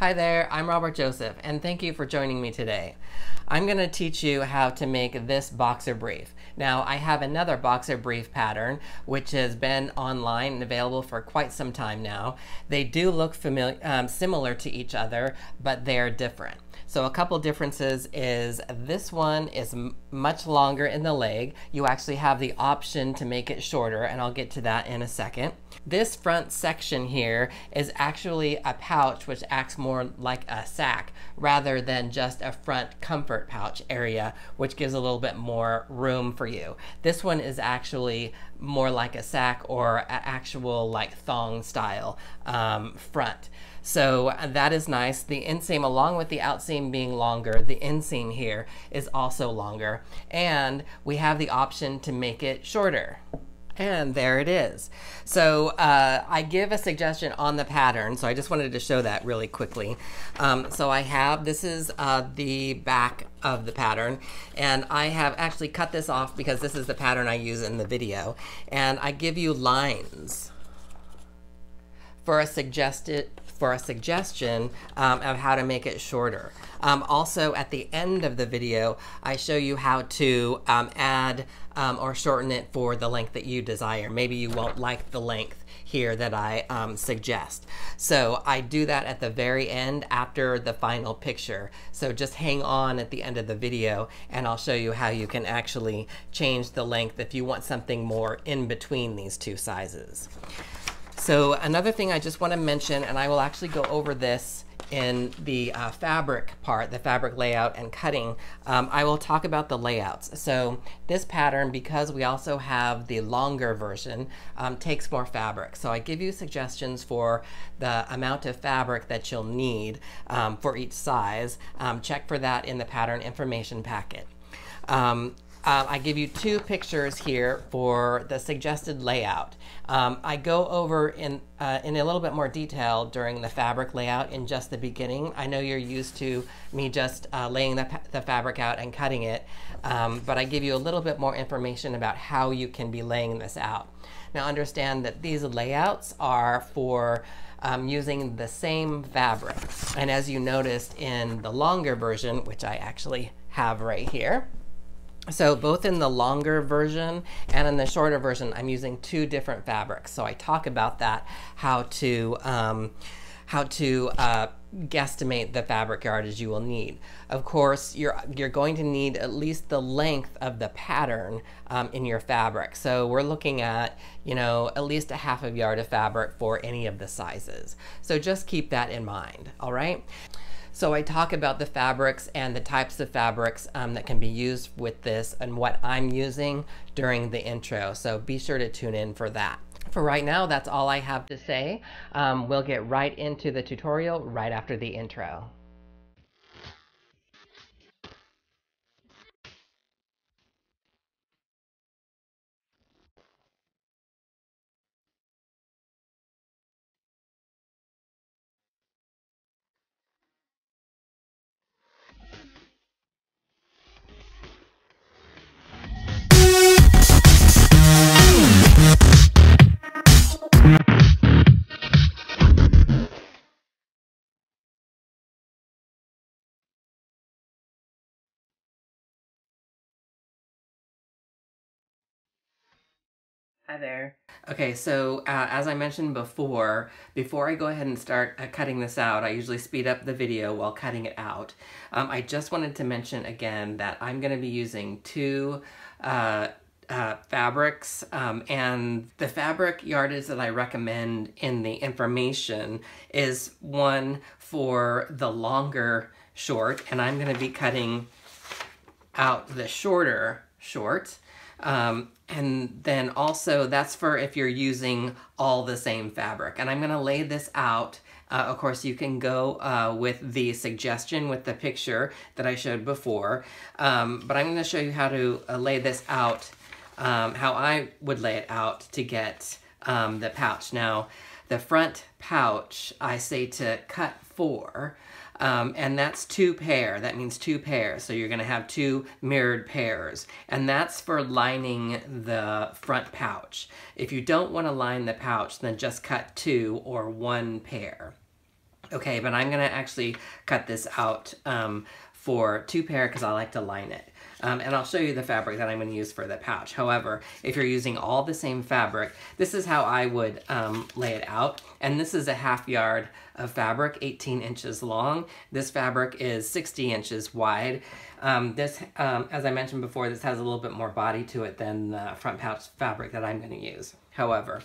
Hi there, I'm Robert Joseph, and thank you for joining me today. I'm going to teach you how to make this boxer brief. Now, I have another boxer brief pattern, which has been online and available for quite some time now. They do look similar to each other, but they're different. So a couple differences is this one is much longer in the leg. You actually have the option to make it shorter, and I'll get to that in a second. This front section here is actually a pouch which acts more like a sack rather than just a front comfort pouch area, which gives a little bit more room for you. This one is actually more like a sack or an actual like thong style front. So that is nice. The inseam, along with the outseam being longer, the inseam here is also longer. And we have the option to make it shorter. And there it is. So I give a suggestion on the pattern, so I just wanted to show that really quickly. So I have, this is the back of the pattern, and I have actually cut this off because this is the pattern I use in the video. And I give you lines for a suggestion of how to make it shorter. Also, at the end of the video, I show you how to add or shorten it for the length that you desire. Maybe you won't like the length here that I suggest. So I do that at the very end after the final picture. So just hang on at the end of the video and I'll show you how you can actually change the length if you want something more in between these two sizes. So another thing I just want to mention, and I will actually go over this in the fabric part, the fabric layout and cutting, I will talk about the layouts. So this pattern, because we also have the longer version, takes more fabric. So I give you suggestions for the amount of fabric that you'll need for each size. Check for that in the pattern information packet. I give you two pictures here for the suggested layout. I go over in a little bit more detail during the fabric layout in just the beginning. I know you're used to me just laying the fabric out and cutting it, but I give you a little bit more information about how you can be laying this out. Now understand that these layouts are for using the same fabric. And as you noticed in the longer version, which I actually have right here, so both in the longer version and in the shorter version, I'm using two different fabrics. So I talk about that, how to guesstimate the fabric yardage you will need. Of course, you're going to need at least the length of the pattern in your fabric. So we're looking at, at least a half a yard of fabric for any of the sizes. So just keep that in mind, all right? So I talk about the fabrics and the types of fabrics that can be used with this and what I'm using during the intro. So be sure to tune in for that. For right now, that's all I have to say. We'll get right into the tutorial right after the intro. Hi there. Okay, so as I mentioned before I go ahead and start cutting this out, I usually speed up the video while cutting it out. I just wanted to mention again that I'm going to be using two fabrics, and the fabric yardage that I recommend in the information is one for the longer short, and I'm going to be cutting out the shorter short. And then also that's for if you're using all the same fabric. And I'm going to lay this out. Of course, you can go with the suggestion with the picture that I showed before. But I'm going to show you how to lay this out, how I would lay it out to get the pouch. Now, the front pouch, I say to cut 4. And that's 2 pair. That means 2 pairs. So you're going to have 2 mirrored pairs. And that's for lining the front pouch. If you don't want to line the pouch, then just cut 2 or 1 pair. Okay, but I'm gonna actually cut this out for 2 pair because I like to line it. And I'll show you the fabric that I'm going to use for the pouch. However, if you're using all the same fabric, this is how I would lay it out. And this is a 1/2 yard of fabric, 18 inches long. This fabric is 60 inches wide. As I mentioned before, this has a little bit more body to it than the front pouch fabric that I'm going to use. However,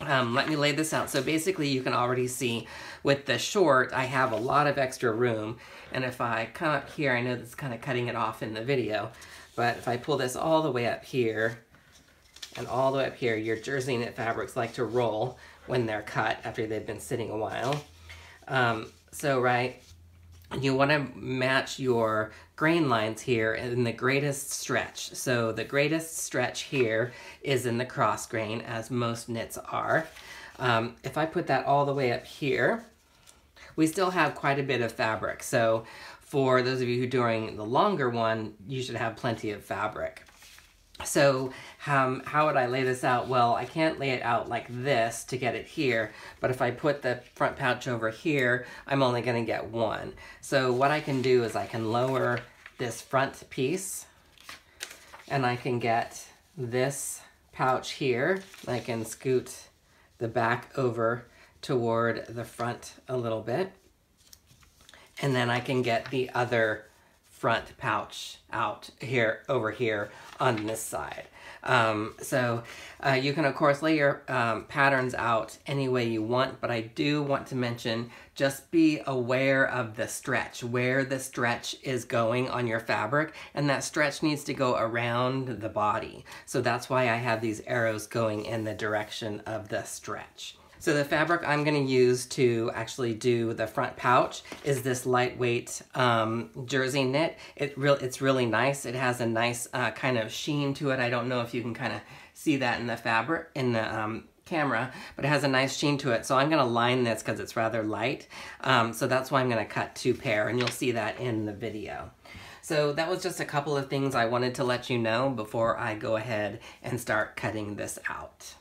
let me lay this out. So basically you can already see with the short, I have a lot of extra room. And if I come up here, I know this is kind of cutting it off in the video, but if I pull this all the way up here and all the way up here, your jersey knit fabrics like to roll when they're cut after they've been sitting a while. You want to match your grain lines here in the greatest stretch. So the greatest stretch here is in the cross grain, as most knits are. If I put that all the way up here, we still have quite a bit of fabric. So for those of you who are doing the longer one, you should have plenty of fabric. So how would I lay this out? Well, I can't lay it out like this to get it here, but if I put the front pouch over here, I'm only going to get one. So what I can do is I can lower this front piece, and I can get this pouch here. I can scoot the back over toward the front a little bit, and then I can get the other front pouch out here, over here on this side. You can of course lay your patterns out any way you want, but I do want to mention, just be aware of the stretch, where the stretch is going on your fabric, and that stretch needs to go around the body. So that's why I have these arrows going in the direction of the stretch. So the fabric I'm going to use to actually do the front pouch is this lightweight jersey knit. It's really nice. It has a nice kind of sheen to it. I don't know if you can kind of see that in the fabric, in the camera, but it has a nice sheen to it. So I'm going to line this because it's rather light. So that's why I'm going to cut 2 pair, and you'll see that in the video. So that was just a couple of things I wanted to let you know before I go ahead and start cutting this out.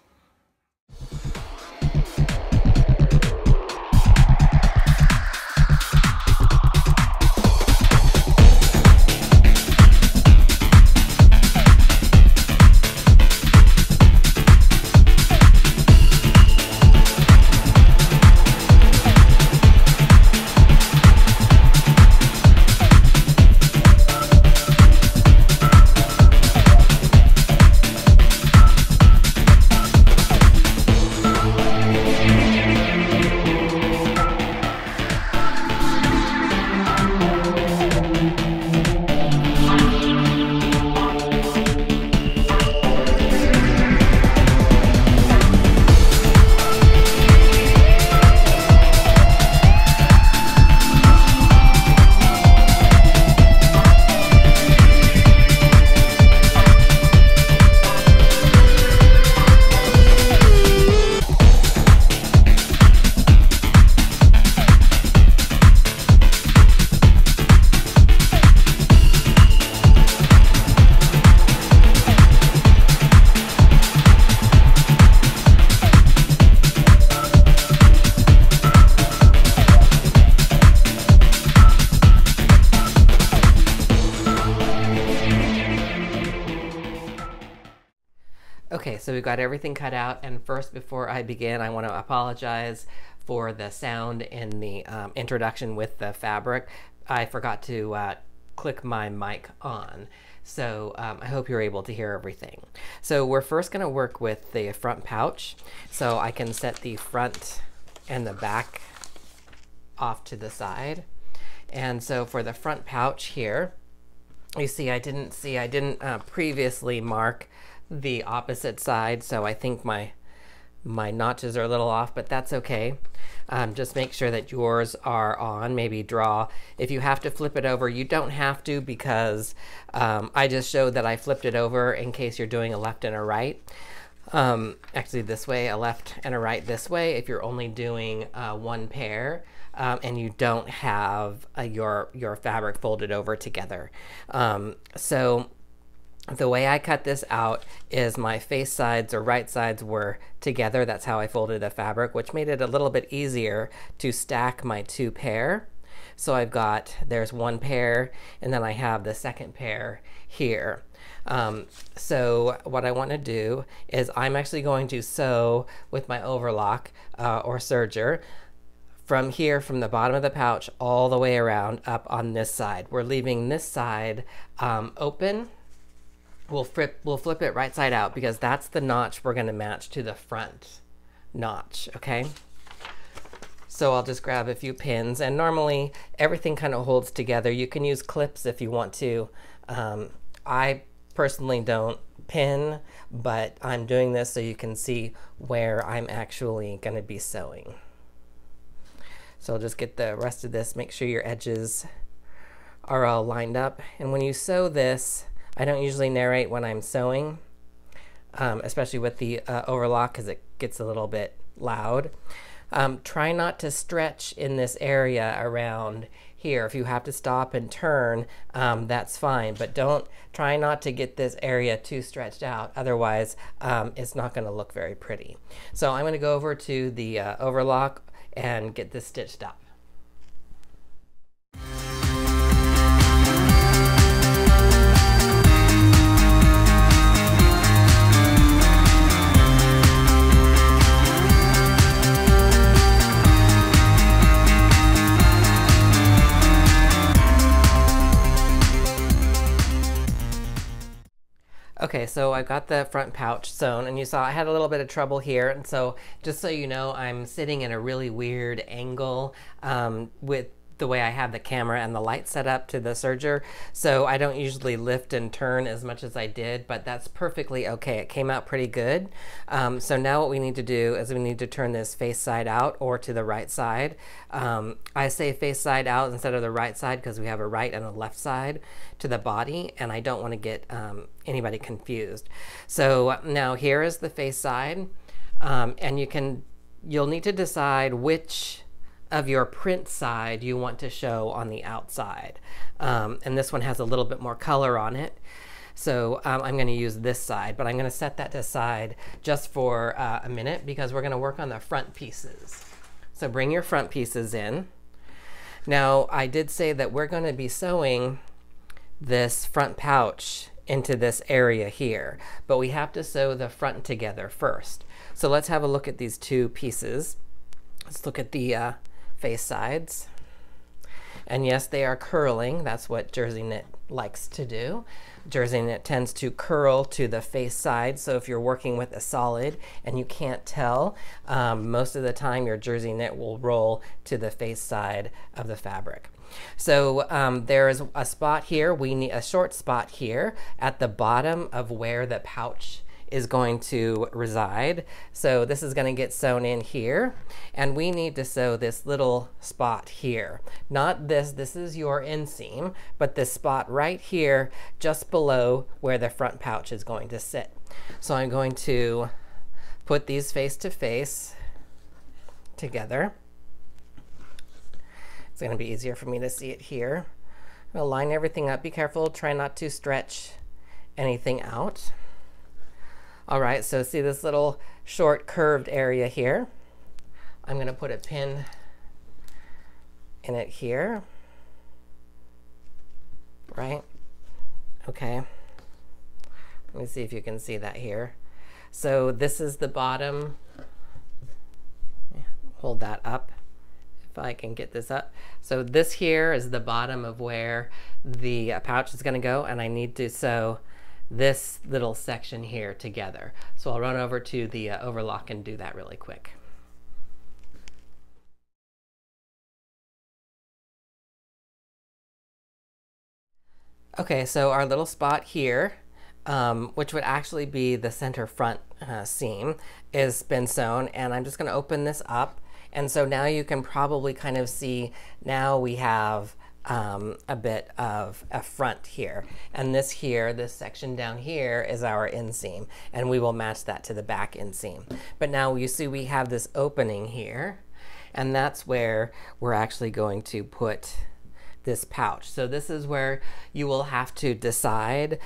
Okay, so we've got everything cut out, and first, before I begin, I want to apologize for the sound in the introduction with the fabric. I forgot to click my mic on, so I hope you're able to hear everything. So we're first going to work with the front pouch, so I can set the front and the back off to the side. And so for the front pouch here, you see I didn't previously mark the opposite side, so I think my notches are a little off, but that's okay. Just make sure that yours are on. Maybe draw, if you have to flip it over, you don't have to, because I just showed that I flipped it over in case you're doing a left and a right. Actually this way, a left and a right this way, if you're only doing one pair. And you don't have your fabric folded over together. So The way I cut this out is my face sides or right sides were together. That's how I folded the fabric, which made it a little bit easier to stack my two pair. So I've got, there's one pair, and then I have the second pair here. So what I want to do is I'm actually going to sew with my overlock or serger from here, from the bottom of the pouch all the way around up on this side. We're leaving this side open. We'll flip it right side out because that's the notch we're going to match to the front notch, okay? So I'll just grab a few pins, and normally everything kind of holds together. You can use clips if you want to. I personally don't pin, but I'm doing this so you can see where I'm actually going to be sewing. So I'll just get the rest of this, make sure your edges are all lined up. And when you sew this, I don't usually narrate when I'm sewing, especially with the overlock because it gets a little bit loud. Try not to stretch in this area around here. If you have to stop and turn, that's fine, but try not to get this area too stretched out. Otherwise, it's not going to look very pretty. So I'm going to go over to the overlock and get this stitched up. Okay, so I got the front pouch sewn, and you saw I had a little bit of trouble here, and so just so you know, I'm sitting in a really weird angle with the way I have the camera and the light set up to the serger, so I don't usually lift and turn as much as I did, but that's perfectly okay. It came out pretty good. So now what we need to do is we need to turn this face side out or to the right side. I say face side out instead of the right side because we have a right and a left side to the body, and I don't want to get anybody confused. So now here is the face side, and you'll need to decide which of your print side you want to show on the outside. And this one has a little bit more color on it. So I'm going to use this side, but I'm going to set that aside just for a minute because we're going to work on the front pieces. So bring your front pieces in. Now I did say that we're going to be sewing this front pouch into this area here, but we have to sew the front together first. So let's have a look at these two pieces. Let's look at the face sides. And yes, they are curling. That's what jersey knit likes to do. Jersey knit tends to curl to the face side. So if you're working with a solid and you can't tell, most of the time your jersey knit will roll to the face side of the fabric. So there is a spot here. We need a short spot here at the bottom of where the pouch is going to reside. So this is going to get sewn in here, and we need to sew this little spot here. Not this is your inseam, but this spot right here just below where the front pouch is going to sit. So I'm going to put these face to face together. It's going to be easier for me to see it here. I'm going to line everything up. Be careful, try not to stretch anything out. All right, so see this little short curved area here? I'm going to put a pin in it here, right? Okay. Let me see if you can see that here. So this is the bottom. Hold that up if I can get this up. So this here is the bottom of where the pouch is going to go, and I need to sew this little section here together. So I'll run over to the overlock and do that really quick. Okay, so our little spot here, which would actually be the center front seam, is been sewn, and I'm just going to open this up. And so now you can probably kind of see, now we have a bit of a front here, and this section down here is our inseam, and we will match that to the back inseam. But now you see we have this opening here, and that's where we're actually going to put this pouch. So this is where you will have to decide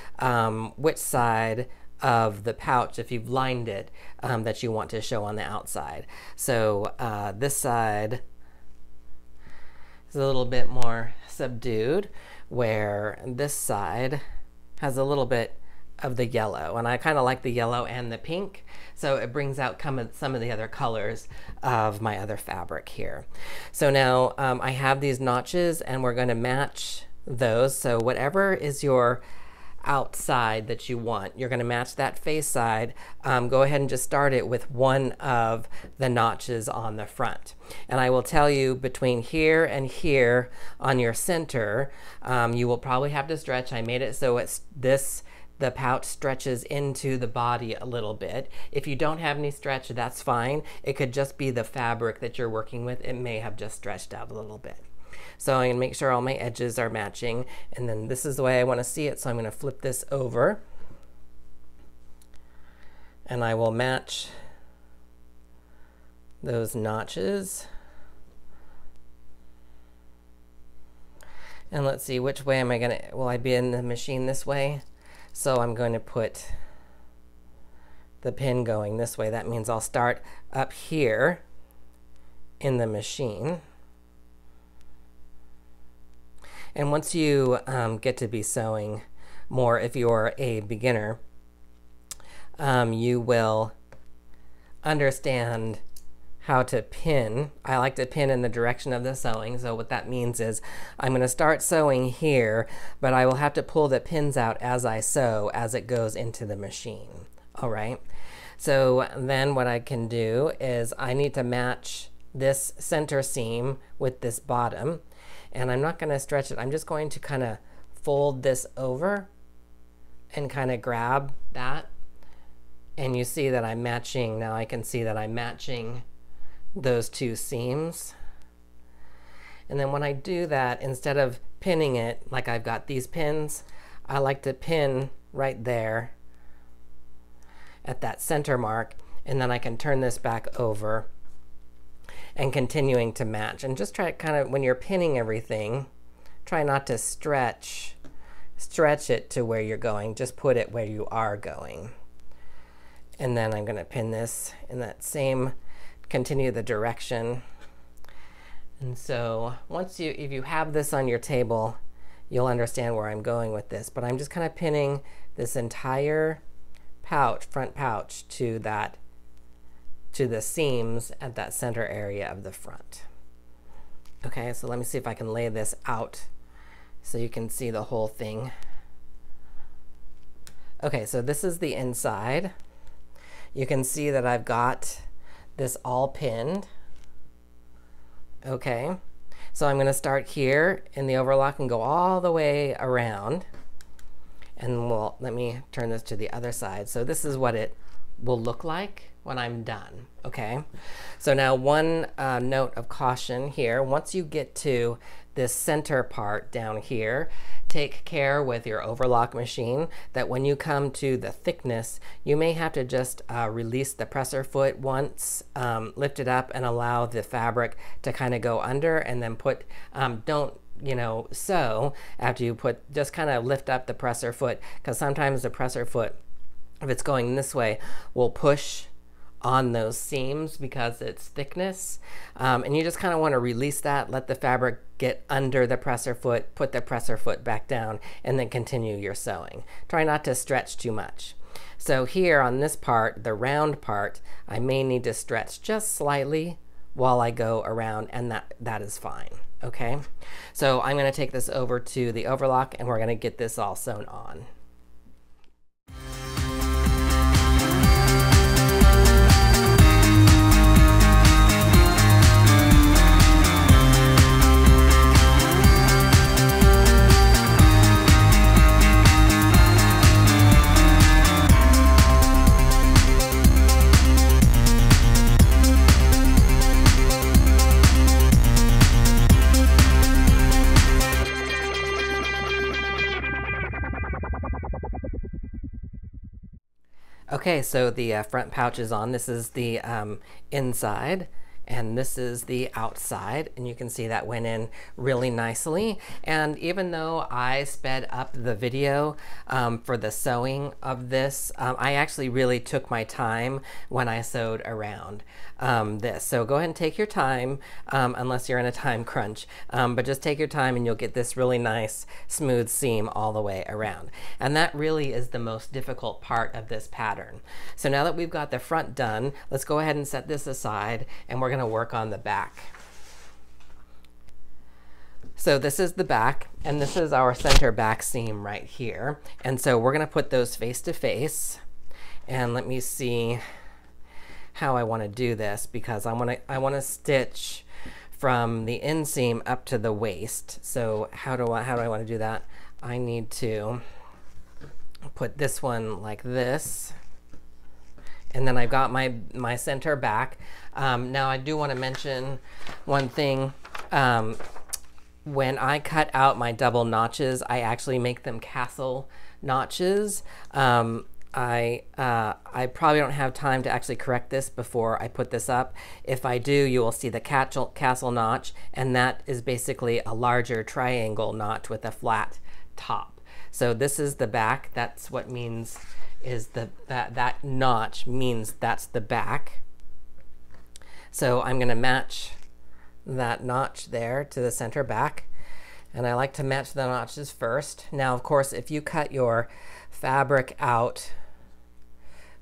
which side of the pouch, if you've lined it, that you want to show on the outside. So this side is a little bit more subdued, where this side has a little bit of the yellow, and I kind of like the yellow and the pink, so it brings out some of the other colors of my other fabric here. So now I have these notches, and we're going to match those. So whatever is your outside that you want, you're going to match that face side. Go ahead and just start it with one of the notches on the front, and I will tell you, between here and here on your center, you will probably have to stretch. I made it so it's the pouch stretches into the body a little bit. If you don't have any stretch, that's fine. It could just be the fabric that you're working with. It may have just stretched out a little bit. So I'm gonna make sure all my edges are matching, and then this is the way I wanna see it. So I'm gonna flip this over, and I will match those notches. And let's see, which way am I gonna, will I be in the machine this way? So I'm going to put the pin going this way. That means I'll start up here in the machine. And once you get to be sewing more, if you're a beginner, you will understand how to pin. I like to pin in the direction of the sewing. So what that means is I'm going to start sewing here, but I will have to pull the pins out as I sew, as it goes into the machine. All right. So then what I can do is I need to match this center seam with this bottom, and I'm not going to stretch it. I'm just going to kind of fold this over and kind of grab that. And you see that I'm matching. Now I can see that I'm matching those two seams. And then when I do that, instead of pinning it like I've got these pins, I like to pin right there at that center mark, and then I can turn this back over and continuing to match. And just try to kind of, when you're pinning everything, try not to stretch it to where you're going. Just put it where you are going. And then I'm going to pin this in that same, continue the direction. And so once if you have this on your table, you'll understand where I'm going with this. But I'm just kind of pinning this entire pouch, front pouch, to the seams at that center area of the front. Okay, so let me see if I can lay this out so you can see the whole thing. Okay, so this is the inside. You can see that I've got this all pinned. Okay, so I'm going to start here in the overlock and go all the way around. And let me turn this to the other side. So this is what it will look like when I'm done. Okay, so now one note of caution here. Once you get to this center part down here, take care with your overlock machine that when you come to the thickness, you may have to just release the presser foot once, lift it up and allow the fabric to kind of go under, and then put, don't sew after you put, just kind of lift up the presser foot, because sometimes the presser foot, if it's going this way, will push on those seams because it's thickness, and you just kind of want to release that, let the fabric get under the presser foot, put the presser foot back down, and then continue your sewing. Try not to stretch too much. So here on this part, the round part, I may need to stretch just slightly while I go around, and that is fine. Okay, so I'm going to take this over to the overlock, and we're going to get this all sewn on. Okay, so the front pouch is on. This is the inside, And this is the outside, and you can see that went in really nicely. And even though I sped up the video for the sewing of this, I actually really took my time when I sewed around this. So go ahead and take your time, unless you're in a time crunch, but just take your time and you'll get this really nice smooth seam all the way around. And that really is the most difficult part of this pattern. So now that we've got the front done, let's go ahead and set this aside, and we're going to work on the back. So this is the back, and this is our center back seam right here. And so we're going to put those face to face. And let me see how I want to do this, because I want to stitch from the inseam up to the waist. So how do I want to do that? I need to put this one like this, and then I've got my center back. Now I do want to mention one thing. When I cut out my double notches, I actually make them castle notches. I probably don't have time to actually correct this before I put this up. If I do, you will see the castle notch, and that is basically a larger triangle notch with a flat top. So this is the back. That's what means is that notch means that's the back. So I'm going to match that notch there to the center back, and I like to match the notches first. Now, of course, if you cut your fabric out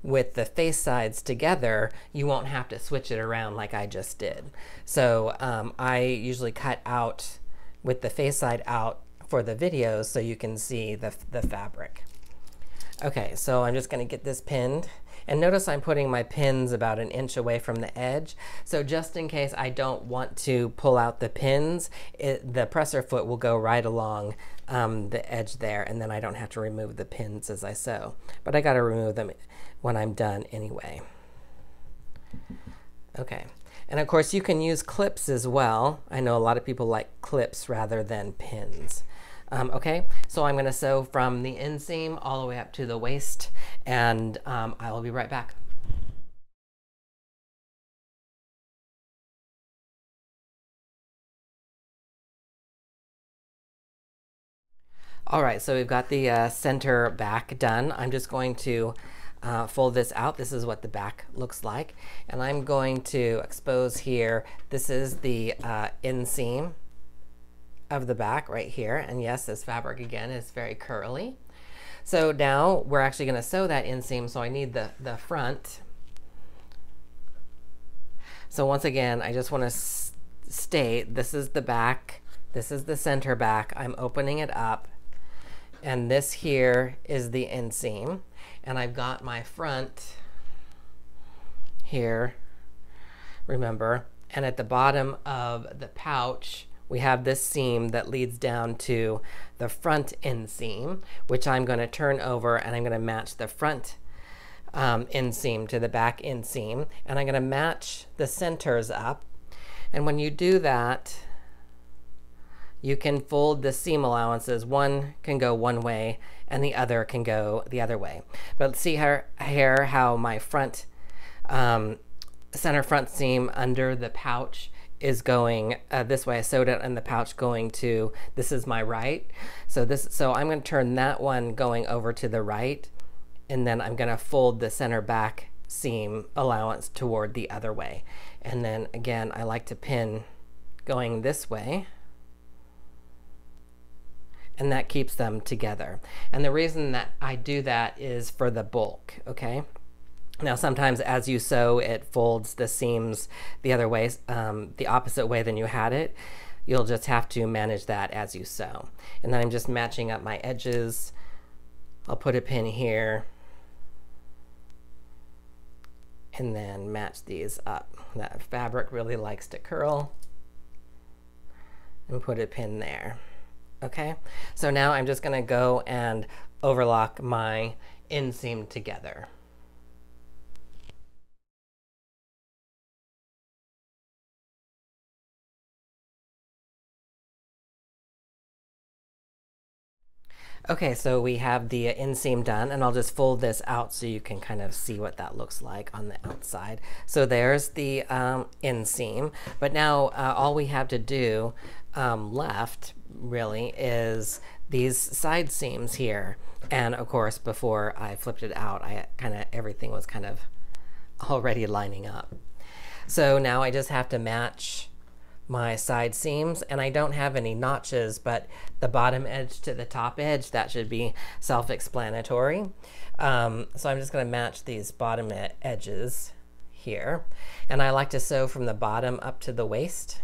with the face sides together, you won't have to switch it around like I just did. So I usually cut out with the face side out for the videos so you can see the fabric. Okay, so I'm just going to get this pinned. And notice I'm putting my pins about 1 inch away from the edge. So just in case I don't want to pull out the pins, the presser foot will go right along the edge there, and then I don't have to remove the pins as I sew. But I got to remove them when I'm done anyway. Okay, and of course you can use clips as well. I know a lot of people like clips rather than pins. Okay, so I'm going to sew from the inseam all the way up to the waist, and I will be right back. All right, so we've got the center back done. I'm just going to fold this out. This is what the back looks like, and I'm going to expose here. This is the inseam of the back right here, and yes, this fabric again is very curly. So now we're actually going to sew that inseam, so I need the front. So once again, I just want to state this is the back, this is the center back. I'm opening it up, and this here is the inseam, and I've got my front here, remember, and at the bottom of the pouch we have this seam that leads down to the front inseam, which I'm going to turn over, and I'm going to match the front inseam to the back inseam, and I'm going to match the centers up. And when you do that, you can fold the seam allowances. One can go one way and the other can go the other way. But see here how my front center front seam under the pouch is going this way. I sewed it in the pouch going to, this is my right. So I'm going to turn that one going over to the right, and then I'm going to fold the center back seam allowance toward the other way. And then again, I like to pin going this way, and that keeps them together. And the reason that I do that is for the bulk, okay? Now sometimes as you sew, it folds the seams the other way, the opposite way than you had it. You'll just have to manage that as you sew. And then I'm just matching up my edges. I'll put a pin here and then match these up. That fabric really likes to curl, and put a pin there. Okay, so now I'm just going to go and overlock my inseam together. Okay, so we have the inseam done, and I'll just fold this out so you can kind of see what that looks like on the outside. So there's the inseam, but now all we have to do left really is these side seams here. And of course, before I flipped it out, everything was kind of already lining up. So now I just have to match my side seams, and I don't have any notches, but the bottom edge to the top edge, that should be self-explanatory. So I'm just going to match these bottom edges here, and I like to sew from the bottom up to the waist.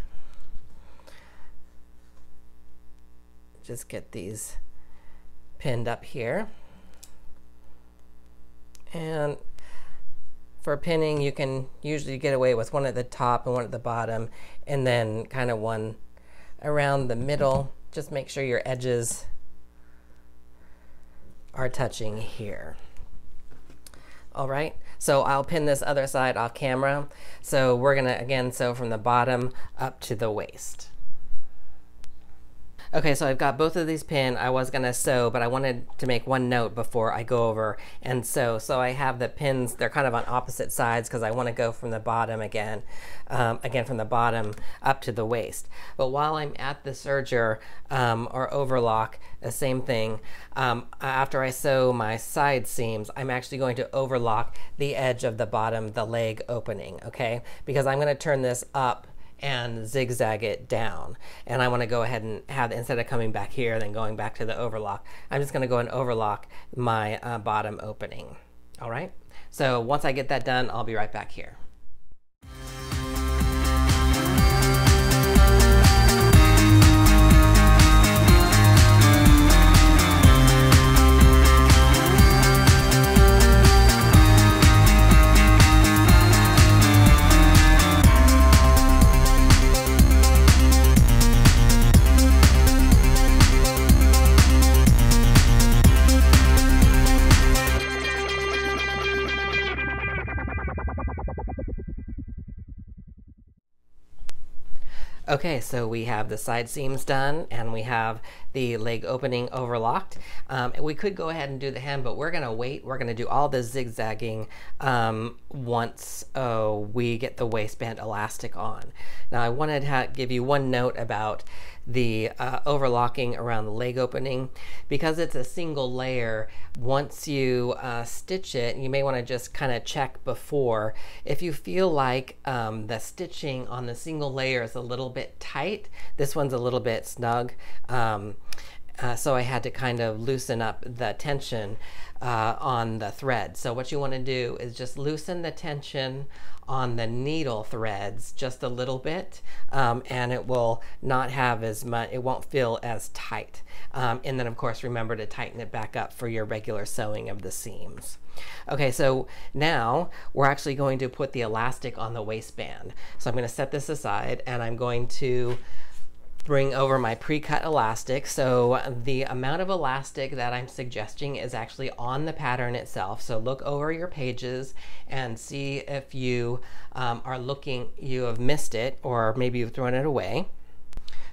Just get these pinned up here, and for pinning, you can usually get away with one at the top and one at the bottom, and then kind of one around the middle. Just make sure your edges are touching here. All right, so I'll pin this other side off camera. So we're gonna, again, sew from the bottom up to the waist. Okay, so I've got both of these pinned. I was gonna sew, but I wanted to make one note before I go over and sew. So I have the pins, they're kind of on opposite sides because I wanna go from the bottom again from the bottom up to the waist. But while I'm at the serger or overlock, the same thing, after I sew my side seams, I'm actually going to overlock the edge of the bottom, the leg opening, okay? Because I'm gonna turn this up and zigzag it down. And I want to go ahead and have, instead of coming back here then going back to the overlock, I'm just going to go and overlock my bottom opening. All right, so once I get that done, I'll be right back here. Okay, so we have the side seams done and we have the leg opening overlocked. We could go ahead and do the hem, but we're gonna wait. We're gonna do all the zigzagging once we get the waistband elastic on. Now I wanted to give you one note about the overlocking around the leg opening. Because it's a single layer, once you stitch it, you may want to just kind of check before. If you feel like the stitching on the single layer is a little bit tight, this one's a little bit snug, so I had to kind of loosen up the tension on the thread. So what you want to do is just loosen the tension on the needle threads just a little bit, and it will not have as much, it won't feel as tight. And then of course remember to tighten it back up for your regular sewing of the seams. Okay, so now we're actually going to put the elastic on the waistband. So I'm going to set this aside and I'm going to bring over my pre-cut elastic. So the amount of elastic that I'm suggesting is actually on the pattern itself. So look over your pages and see if you are looking, you have missed it, or maybe you've thrown it away.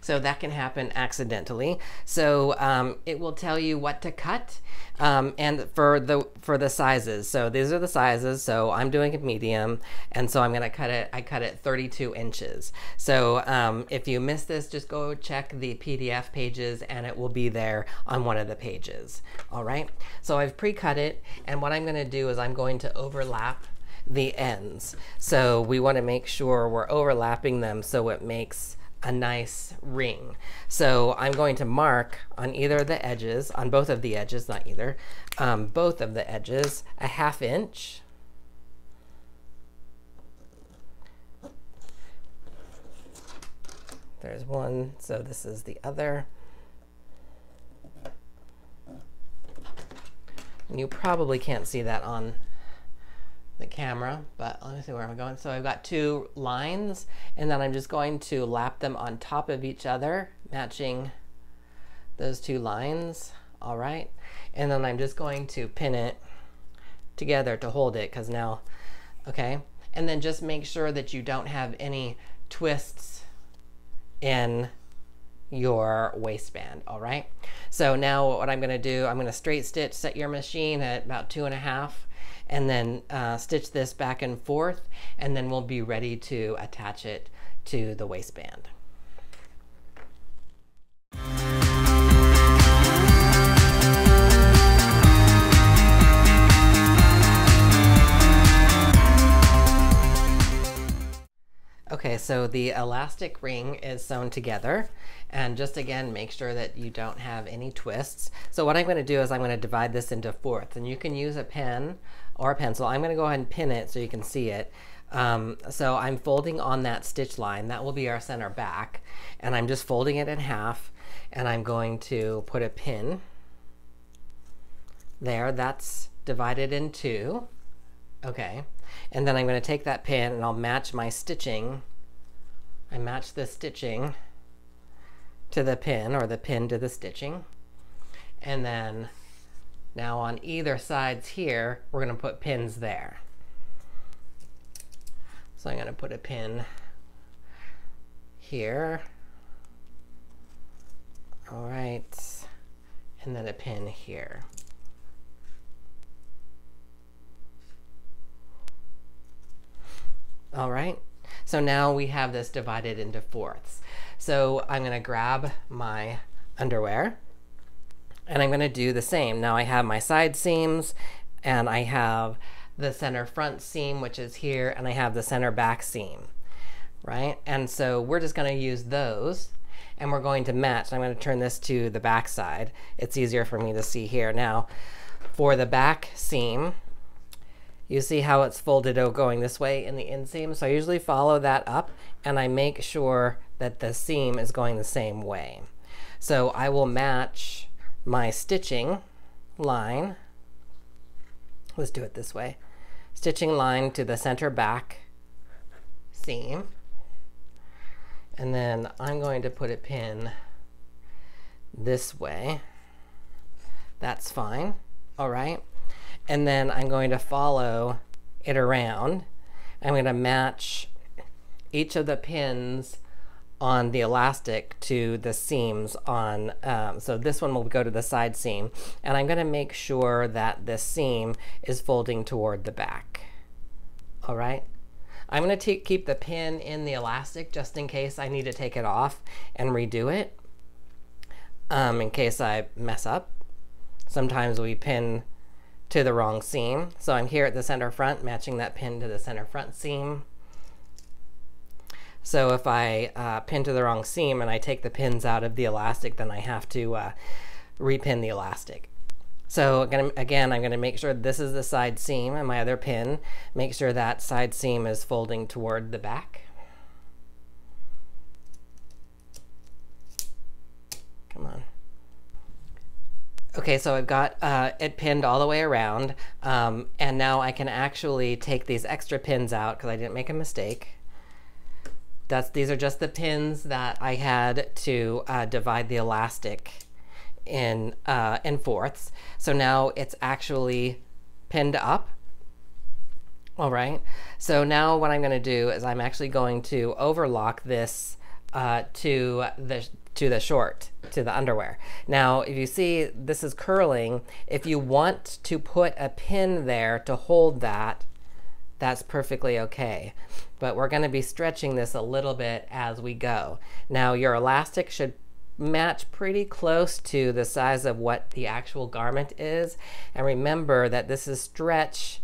So that can happen accidentally. So it will tell you what to cut, and for the sizes. So these are the sizes. So I'm doing it medium, and so I'm going to cut it. I cut it 32 inches. So if you missed this, just go check the PDF pages, and it will be there on one of the pages. All right. So I've pre-cut it, and what I'm going to do is I'm going to overlap the ends. So we want to make sure we're overlapping them so it makes a nice ring. So I'm going to mark on either of the edges, on both of the edges, not either, both of the edges, a 1/2 inch. There's one, so this is the other. And you probably can't see that on the camera, but let me see where I'm going. So I've got 2 lines, and then I'm just going to lap them on top of each other, matching those 2 lines. All right, and then I'm just going to pin it together to hold it, because now, okay, and then just make sure that you don't have any twists in your waistband. All right, so now what I'm going to do, I'm going to straight stitch, set your machine at about 2.5, and then stitch this back and forth, and then we'll be ready to attach it to the waistband. Okay, so the elastic ring is sewn together, and just again make sure that you don't have any twists. So what I'm going to do is I'm going to divide this into fourths, and you can use a pen or a pencil. I'm going to go ahead and pin it so you can see it. So I'm folding on that stitch line. That will be our center back, and I'm just folding it in half, and I'm going to put a pin there. That's divided in two. Okay, and then I'm going to take that pin and I'll match my stitching. I match the stitching to the pin, or the pin to the stitching. And then now on either sides here, we're going to put pins there. So I'm going to put a pin here. All right, and then a pin here. All right, so now we have this divided into fourths. So I'm going to grab my underwear, and I'm going to do the same. Now I have my side seams, and I have the center front seam, which is here, and I have the center back seam, right? And so we're just going to use those, and we're going to match. I'm going to turn this to the back side. It's easier for me to see here. Now for the back seam, you see how it's folded going this way in the inseam? So I usually follow that up, and I make sure that the seam is going the same way. So I will match my stitching line. Let's do it this way. Stitching line to the center back seam. And then I'm going to put a pin this way. That's fine. All right. And then I'm going to follow it around. I'm going to match each of the pins on the elastic to the seams on, so this one will go to the side seam. And I'm going to make sure that this seam is folding toward the back. All right. I'm going to keep the pin in the elastic just in case I need to take it off and redo it, in case I mess up. Sometimes we pin to the wrong seam. So I'm here at the center front, matching that pin to the center front seam. So if I pin to the wrong seam and I take the pins out of the elastic, then I have to repin the elastic. So again, I'm going to make sure this is the side seam, and my other pin, make sure that side seam is folding toward the back. Come on. Okay, so I've got it pinned all the way around, and now I can actually take these extra pins out because I didn't make a mistake. These are just the pins that I had to divide the elastic in fourths. So now it's actually pinned up. All right, so now what I'm going to do is I'm actually going to overlock this to the underwear. Now, if you see this is curling, if you want to put a pin there to hold that, that's perfectly okay. But we're going to be stretching this a little bit as we go. Now, your elastic should match pretty close to the size of what the actual garment is. And remember that this is stretch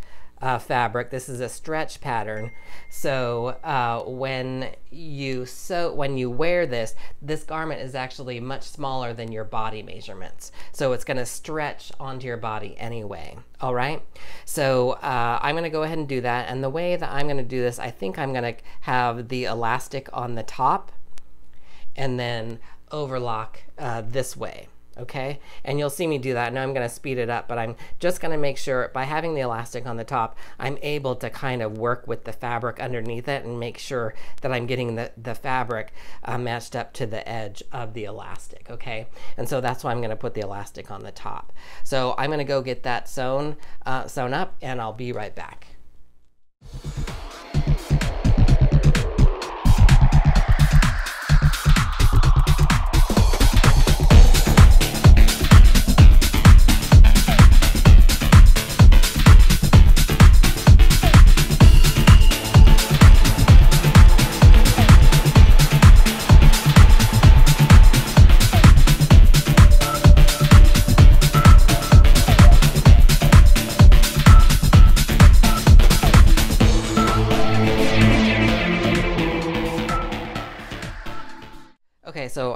fabric. This is a stretch pattern. So when you wear this garment is actually much smaller than your body measurements. So it's going to stretch onto your body anyway. All right. So I'm going to go ahead and do that. And the way that I'm going to do this, I think I'm going to have the elastic on the top and then overlock this way. Okay, and you'll see me do that. Now I'm going to speed it up, but I'm just going to make sure by having the elastic on the top, I'm able to kind of work with the fabric underneath it and make sure that I'm getting the fabric matched up to the edge of the elastic. Okay, and so that's why I'm going to put the elastic on the top. So I'm going to go get that sewn up, and I'll be right back.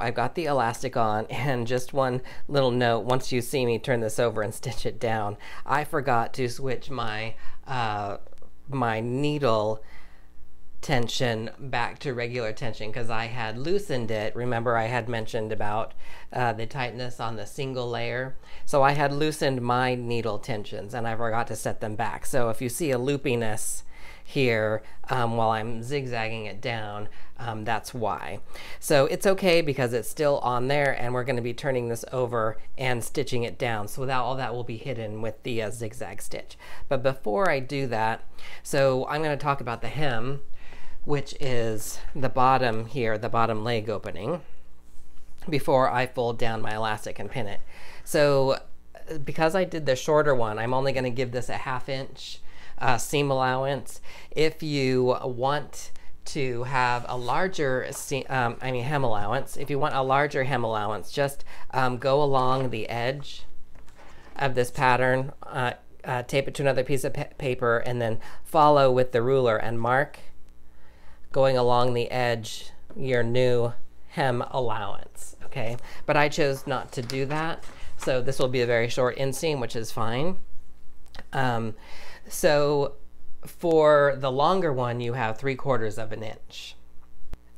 I've got the elastic on, and just one little note, once you see me turn this over and stitch it down, I forgot to switch my my needle tension back to regular tension because I had loosened it. Remember, I had mentioned about the tightness on the single layer. So I had loosened my needle tensions and I forgot to set them back. So if you see a loopiness here while I'm zigzagging it down, that's why. So it's okay because it's still on there, and we're going to be turning this over and stitching it down. So all that will be hidden with the zigzag stitch. But before I do that, so I'm going to talk about the hem, which is the bottom here, the bottom leg opening, before I fold down my elastic and pin it. So because I did the shorter one, I'm only going to give this a 1/2 inch seam allowance. If you want to have a larger hem allowance, if you want a larger hem allowance, just go along the edge of this pattern, tape it to another piece of paper, and then follow with the ruler and mark going along the edge your new hem allowance. Okay, but I chose not to do that, so this will be a very short inseam, which is fine. So for the longer one, you have 3/4 of an inch.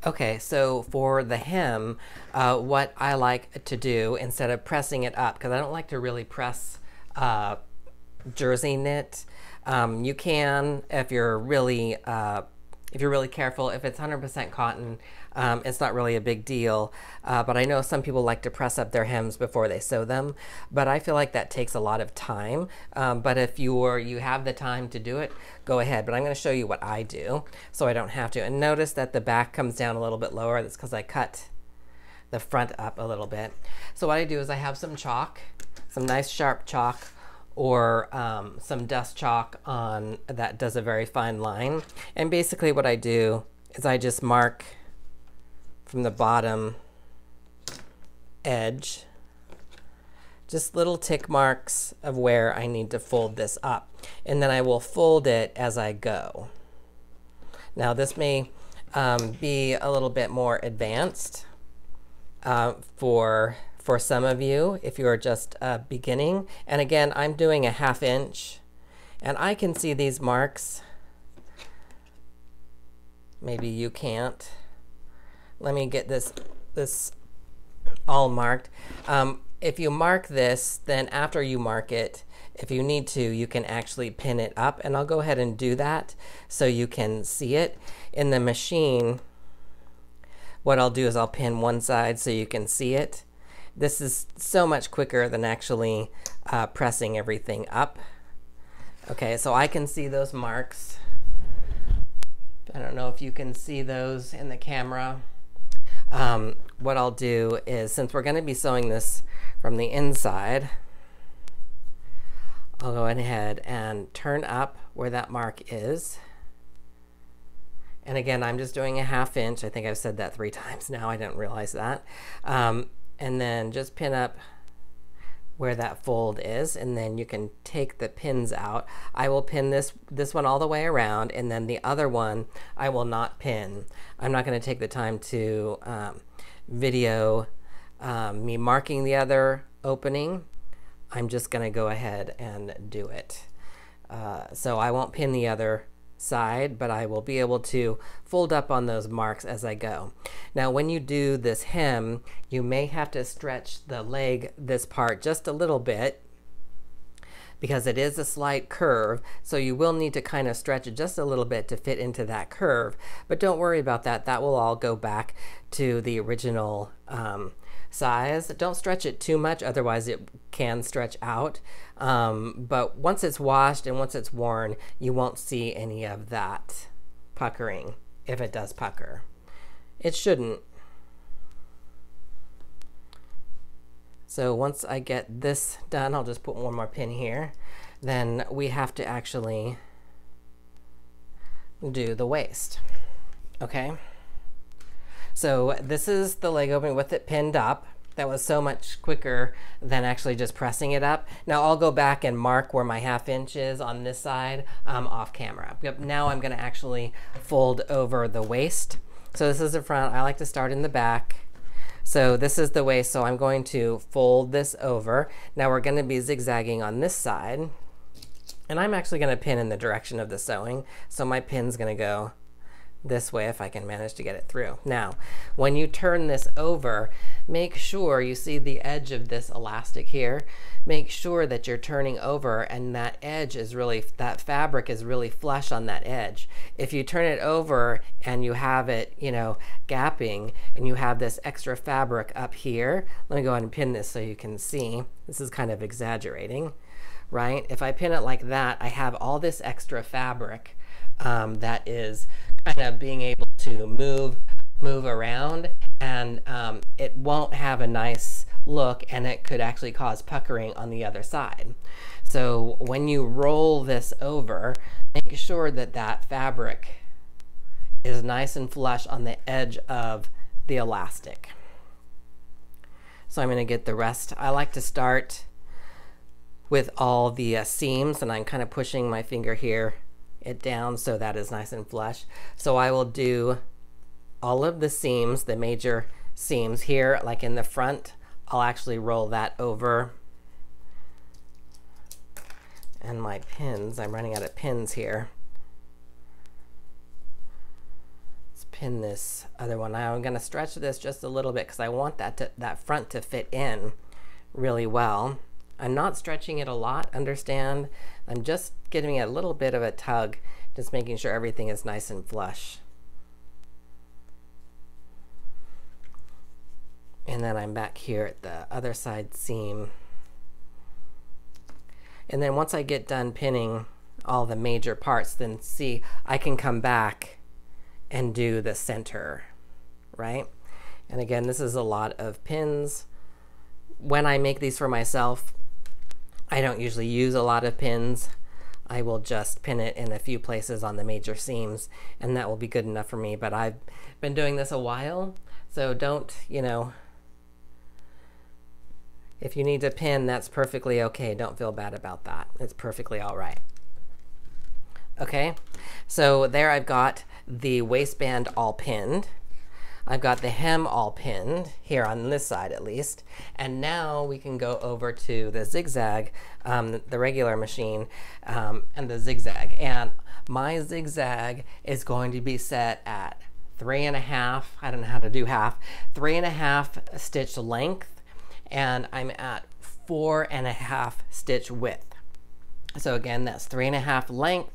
Okay, so for the hem, what I like to do instead of pressing it up, because I don't like to really press jersey knit, you can if you're really careful. If it's 100% cotton, it's not really a big deal. But I know some people like to press up their hems before they sew them. But I feel like that takes a lot of time. But if you have the time to do it, go ahead. But I'm going to show you what I do so I don't have to. And notice that the back comes down a little bit lower. That's because I cut the front up a little bit. So what I do is I have some chalk, some nice sharp chalk, or some dust chalk on that does a very fine line. And basically what I do is I just mark from the bottom edge, just little tick marks of where I need to fold this up. And then I will fold it as I go. Now this may be a little bit more advanced for some of you if you're just beginning. And again, I'm doing a 1/2 inch, and I can see these marks. Maybe you can't. Let me get this all marked. If you mark this, then after you mark it, if you need to, you can actually pin it up, and I'll go ahead and do that so you can see it. In the machine, what I'll do is I'll pin one side so you can see it. This is so much quicker than actually pressing everything up. Okay, so I can see those marks. I don't know if you can see those in the camera. What I'll do is, since we're going to be sewing this from the inside, I'll go ahead and turn up where that mark is. And again, I'm just doing a 1/2 inch. I think I've said that 3 times now. I didn't realize that. And then just pin up where that fold is, and then you can take the pins out. I will pin this one all the way around, and then the other one I will not pin. I'm not going to take the time to video me marking the other opening. I'm just going to go ahead and do it. So I won't pin the other side, but I will be able to fold up on those marks as I go. Now when you do this hem, you may have to stretch the leg, this part, just a little bit, because it is a slight curve, so you will need to kind of stretch it just a little bit to fit into that curve. But don't worry about that. That will all go back to the original size. Don't stretch it too much, otherwise it can stretch out. But once it's washed and once it's worn, you won't see any of that puckering, if it does pucker. It shouldn't. So once I get this done, I'll just put one more pin here. Then we have to actually do the waist. Okay? So this is the leg opening with it pinned up. That was so much quicker than actually just pressing it up. Now I'll go back and mark where my 1/2 inch is on this side off camera. Yep, now I'm going to actually fold over the waist. So this is the front. I like to start in the back. So this is the way, so I'm going to fold this over. Now we're going to be zigzagging on this side. And I'm actually going to pin in the direction of the sewing. So my pin's going to go this way if I can manage to get it through. Now, when you turn this over, make sure you see the edge of this elastic here. Make sure that you're turning over and that edge is really, that fabric is really flush on that edge. If you turn it over and you have it, you know, gapping and you have this extra fabric up here, let me go ahead and pin this so you can see. This is kind of exaggerating, right? If I pin it like that, I have all this extra fabric that is kind of being able to move around, and it won't have a nice look, and it could actually cause puckering on the other side. So when you roll this over, make sure that that fabric is nice and flush on the edge of the elastic. So I'm going to get the rest. I like to start with all the seams, and I'm kind of pushing my finger here it down so that is nice and flush. So I will do all of the seams, the major seams here, like in the front. I'll actually roll that over. And my pins, I'm running out of pins here. Let's pin this other one. Now I'm going to stretch this just a little bit because I want that front to fit in really well. I'm not stretching it a lot, understand? I'm just giving it a little bit of a tug, just making sure everything is nice and flush. And then I'm back here at the other side seam. And then once I get done pinning all the major parts, then see, I can come back and do the center, right? And again, this is a lot of pins. When I make these for myself, I don't usually use a lot of pins. I will just pin it in a few places on the major seams, and that will be good enough for me. But I've been doing this a while, so don't, you know, if you need to pin, that's perfectly okay. Don't feel bad about that. It's perfectly all right. Okay, so there I've got the waistband all pinned. I've got the hem all pinned, here on this side at least. And now we can go over to the zigzag, the regular machine, and the zigzag. And my zigzag is going to be set at 3.5, I don't know how to do half, 3.5 stitch length, and I'm at 4.5 stitch width. So again, that's 3.5 length,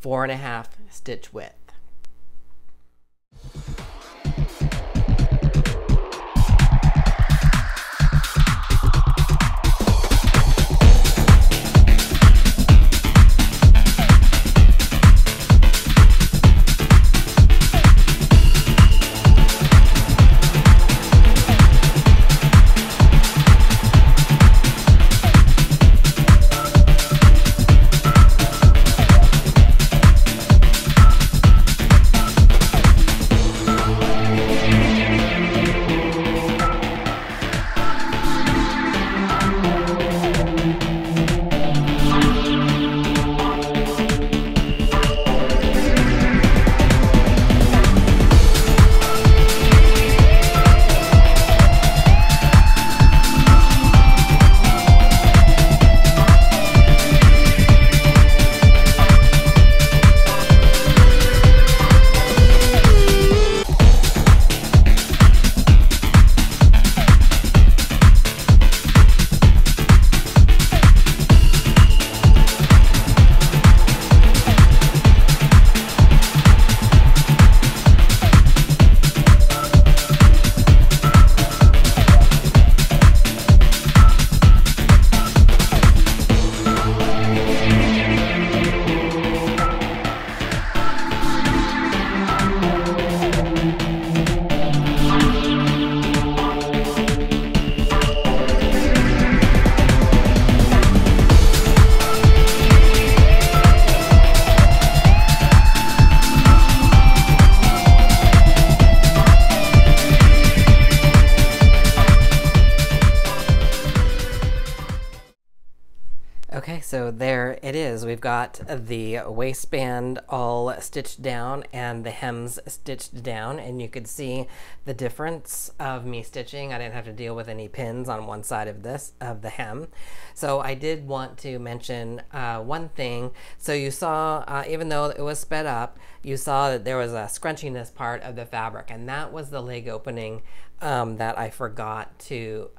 4.5 stitch width. Okay, so there it is. We've got the waistband all stitched down and the hems stitched down, and you could see the difference of me stitching. I didn't have to deal with any pins on one side of the hem. So I did want to mention one thing. So you saw, even though it was sped up, you saw that there was a scrunchiness part of the fabric, and that was the leg opening that I forgot to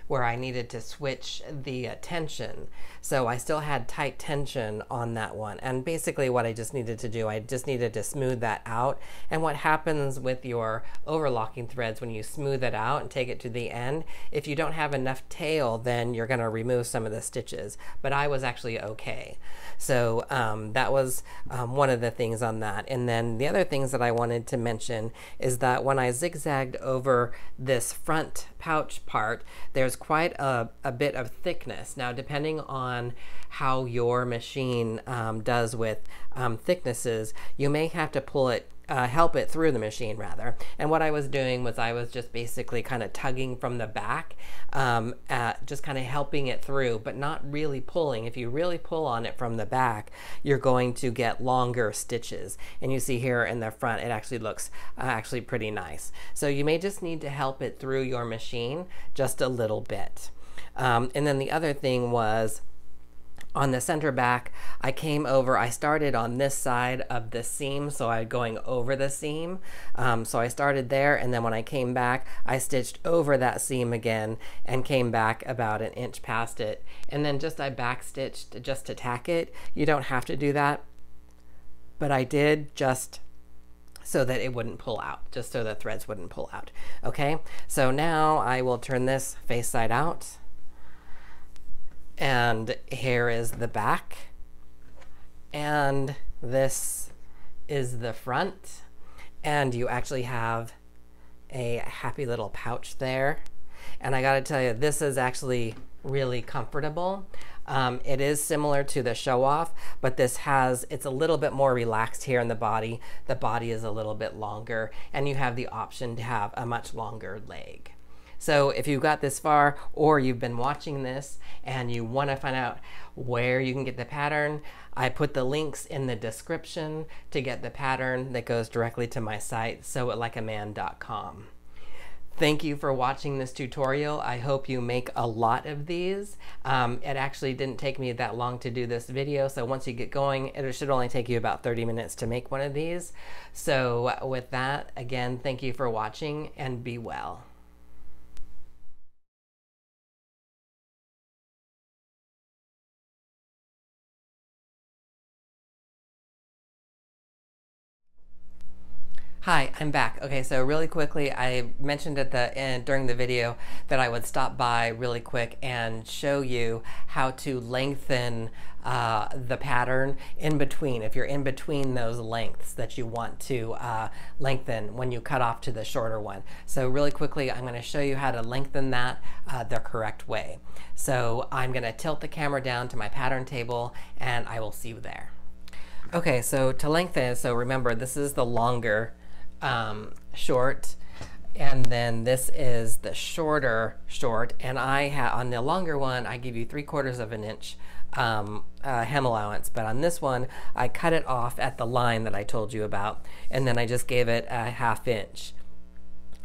where I needed to switch the tension. So I still had tight tension on that one. And basically what I just needed to do, I just needed to smooth that out. And what happens with your overlocking threads when you smooth it out and take it to the end, if you don't have enough tail, then you're gonna remove some of the stitches. But I was actually okay. So that was one of the things on that. And then the other things that I wanted to mention is that when I zigzagged over this front pouch part, there's quite a bit of thickness. Now, depending on how your machine does with thicknesses, you may have to pull it, help it through the machine rather. And what I was doing was I was just basically kind of tugging from the back, just kind of helping it through, but not really pulling. If you really pull on it from the back, you're going to get longer stitches. And you see here in the front, it actually looks actually pretty nice. So you may just need to help it through your machine just a little bit. And then the other thing was, on the center back, I came over, I started on this side of the seam, so I'm going over the seam. So I started there, and then when I came back, I stitched over that seam again and came back about an inch past it. And then I back stitched just to tack it. You don't have to do that, but I did just so that it wouldn't pull out, just so the threads wouldn't pull out. Okay, so now I will turn this face side out. And here is the back, and this is the front, and you actually have a happy little pouch there. And I gotta tell you, this is actually really comfortable. It is similar to the show off, but it's a little bit more relaxed here in the body. The body is a little bit longer, and you have the option to have a much longer leg. So if you got this far, or you've been watching this and you want to find out where you can get the pattern, I put the links in the description to get the pattern that goes directly to my site, sewitLikeAman.com. Thank you for watching this tutorial. I hope you make a lot of these. It actually didn't take me that long to do this video, so once you get going, it should only take you about 30 minutes to make one of these. So with that, again, thank you for watching, and be well. Hi, I'm back. Okay, so really quickly, I mentioned at the end during the video that I would stop by really quick and show you how to lengthen the pattern in between, if you're in between those lengths that you want to lengthen when you cut off to the shorter one. So really quickly, I'm going to show you how to lengthen that the correct way. So I'm going to tilt the camera down to my pattern table, and I will see you there. Okay, so to lengthen, so remember, this is the longer short, and then this is the shorter short, and on the longer one I give you 3/4 of an inch hem allowance, but on this one I cut it off at the line that I told you about, and then I just gave it a 1/2 inch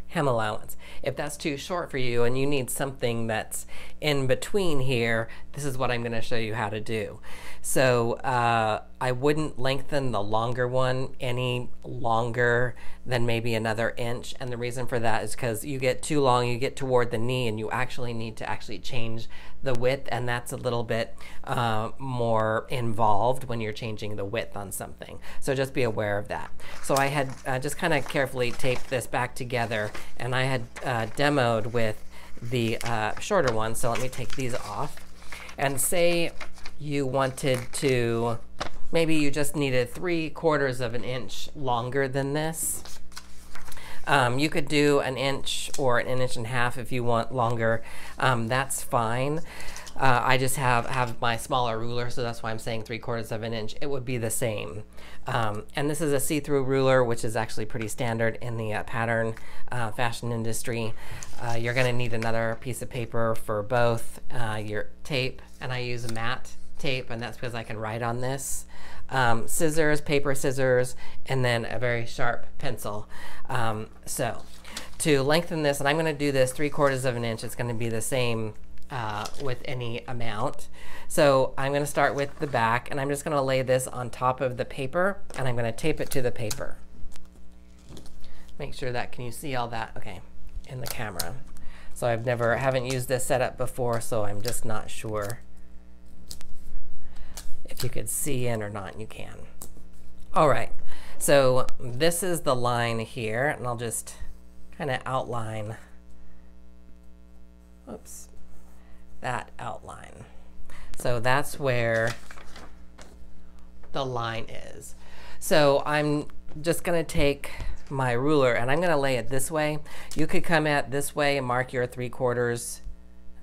hem allowance. If that's too short for you and you need something that's in between here, this is what I'm going to show you how to do. So I wouldn't lengthen the longer one any longer than maybe another inch, and the reason for that is because you get too long, you get toward the knee, and you actually need to change the width, and that's a little bit more involved when you're changing the width on something. So just be aware of that. So I had just kind of carefully taped this back together, and I had demoed with the shorter one. So let me take these off, and say you wanted to, maybe you just needed 3/4 of an inch longer than this. You could do an inch or an inch and a half if you want longer. That's fine. I just have my smaller ruler, so that's why I'm saying 3/4 of an inch. It would be the same. And this is a see-through ruler, which is actually pretty standard in the pattern fashion industry. You're going to need another piece of paper for both your tape, and I use matte tape, and that's because I can write on this. Scissors, paper scissors, and then a very sharp pencil. So to lengthen this, and I'm going to do this 3/4 of an inch, it's going to be the same with any amount. So I'm going to start with the back, and I'm just going to lay this on top of the paper, and I'm going to tape it to the paper. Make sure that, can you see all that? Okay, in the camera. So haven't used this setup before, so I'm just not sure if you could see in or not. You can. All right, so this is the line here, and I'll just kind of outline, oops, that outline. So that's where the line is. So I'm just going to take my ruler, and I'm going to lay it this way. You could come at this way and mark your 3/4,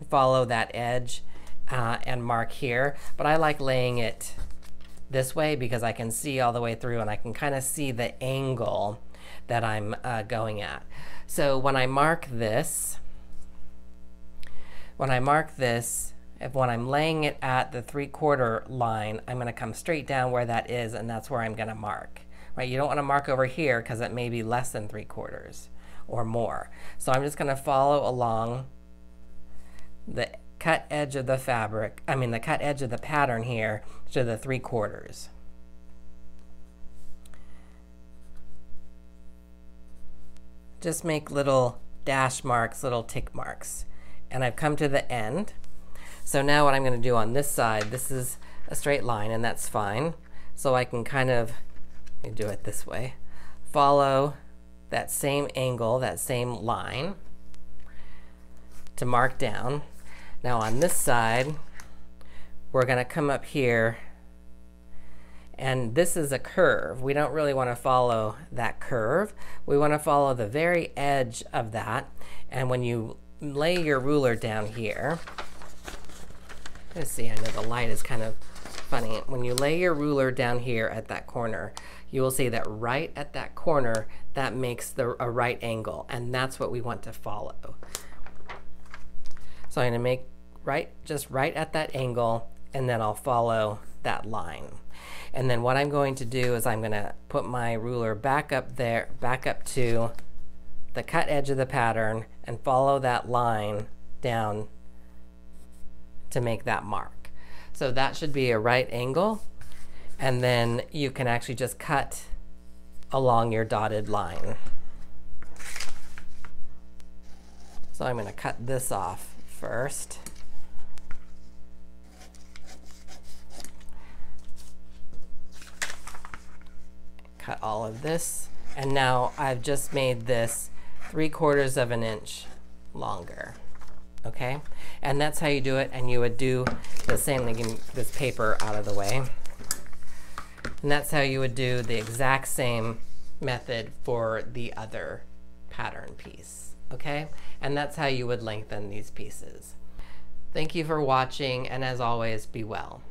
follow that edge, and mark here. But I like laying it this way because I can see all the way through, and I can kind of see the angle that I'm going at. So when I mark this, when I'm laying it at the 3/4 line, I'm going to come straight down where that is, and that's where I'm going to mark. Right? You don't want to mark over here because it may be less than 3/4 or more. So I'm just going to follow along the cut edge of the fabric, the cut edge of the pattern here to the 3/4. Just make little dash marks, little tick marks. And I've come to the end. So now what I'm going to do on this side, this is a straight line, and that's fine. So I can kind of do it this way. Follow that same angle, that same line to mark down. Now on this side, we're going to come up here, and this is a curve. We don't really want to follow that curve. We want to follow the very edge of that. And when you lay your ruler down here, let's see, I know the light is kind of funny. When you lay your ruler down here at that corner, you will see that right at that corner, that makes a right angle, and that's what we want to follow. So I'm going to make just right at that angle, and then I'll follow that line. And then what I'm going to do is I'm going to put my ruler back up there, back up to the cut edge of the pattern, and follow that line down to make that mark. So that should be a right angle, and then you can actually just cut along your dotted line. So I'm going to cut this off first. Cut all of this, and now I've just made this 3/4 of an inch longer. Okay, and that's how you do it, and you would do the same thing. Get this paper out of the way, and that's how you would do the exact same method for the other pattern piece. Okay, and that's how you would lengthen these pieces. Thank you for watching, and as always, be well.